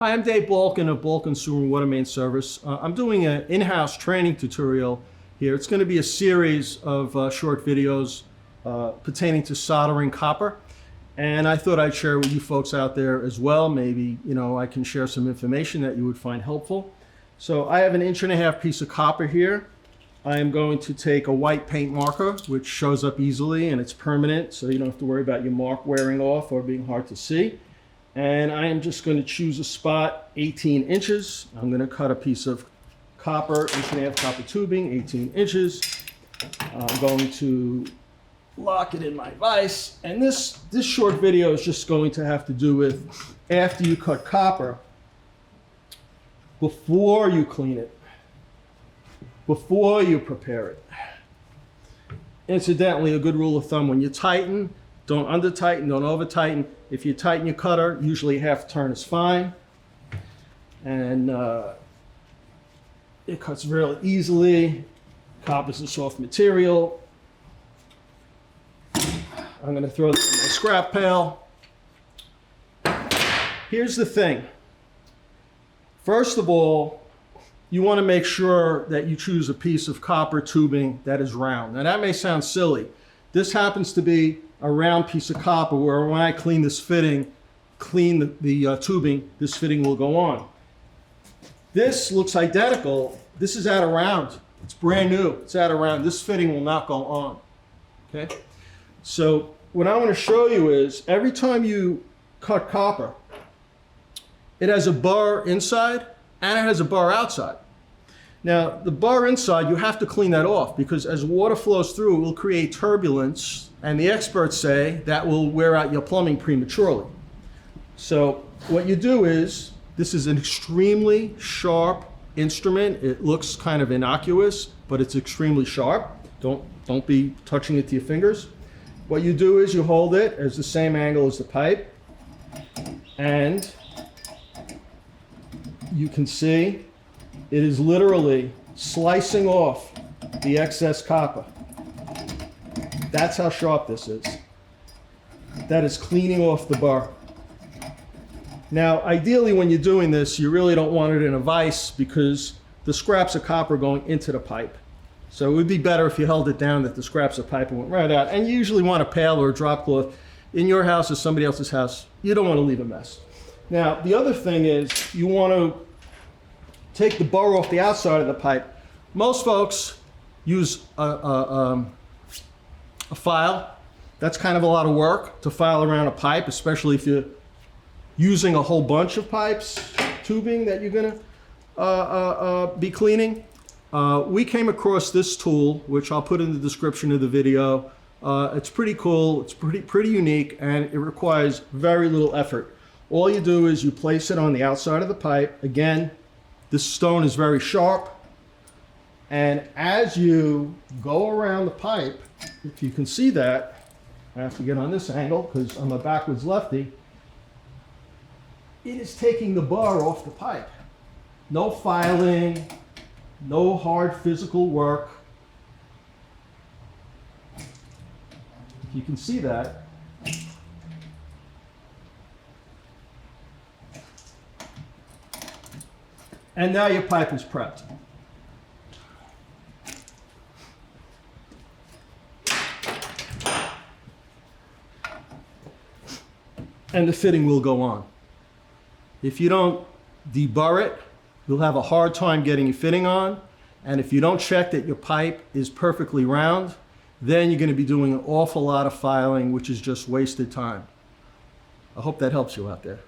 Hi, I'm Dave Balkan of Balkan Sewer and Water Main Service. I'm doing an in-house training tutorial here. It's going to be a series of short videos pertaining to soldering copper. And I thought I'd share with you folks out there as well. Maybe, I can share some information that you would find helpful. So I have an 1.5 inch piece of copper here. I am going to take a white paint marker, which shows up easily and it's permanent, so you don't have to worry about your mark wearing off or being hard to see. And I am just going to choose a spot 18 inches. I'm going to cut a piece of copper, 1.5 inch copper tubing, 18 inches. I'm going to lock it in my vise. And this short video is just going to have to do with after you cut copper, before you clean it, before you prepare it. Incidentally, a good rule of thumb, when you tighten, don't under tighten, don't over tighten. If you tighten your cutter, usually half turn is fine. And it cuts really easily. Copper's a soft material. I'm going to throw this in my scrap pail. Here's the thing. First of all, you want to make sure that you choose a piece of copper tubing that is round. Now that may sound silly. This happens to be a round piece of copper where when I clean this fitting, clean the tubing, this fitting will go on. This looks identical. This is out of round. It's brand new. It's out of round. This fitting will not go on. Okay? So what I want to show you is every time you cut copper, it has a burr inside and it has a burr outside. Now, the burr inside, you have to clean that off because as water flows through, it will create turbulence, and the experts say that will wear out your plumbing prematurely. So what you do is, this is an extremely sharp instrument. It looks kind of innocuous, but it's extremely sharp. Don't be touching it to your fingers. What you do is you hold it as the same angle as the pipe, and you can see it is literally slicing off the excess copper. That's how sharp this is. That is cleaning off the burr. Now, ideally when you're doing this, you really don't want it in a vise because the scraps of copper are going into the pipe. So it would be better if you held it down that the scraps of pipe went right out. And you usually want a pail or a drop cloth in your house or somebody else's house. You don't want to leave a mess. Now, the other thing is you want to take the burr off the outside of the pipe. Most folks use a file. That's kind of a lot of work to file around a pipe, especially if you're using a whole bunch of pipes, tubing that you're gonna be cleaning. We came across this tool, which I'll put in the description of the video. It's pretty cool, it's pretty unique, and it requires very little effort. All you do is you place it on the outside of the pipe. Again, this stone is very sharp, and as you go around the pipe, if you can see that, I have to get on this angle because I'm a backwards lefty, it is taking the burr off the pipe. No filing, no hard physical work. If you can see that, and now your pipe is prepped. And the fitting will go on. If you don't deburr it, you'll have a hard time getting your fitting on. And if you don't check that your pipe is perfectly round, then you're going to be doing an awful lot of filing, which is just wasted time. I hope that helps you out there.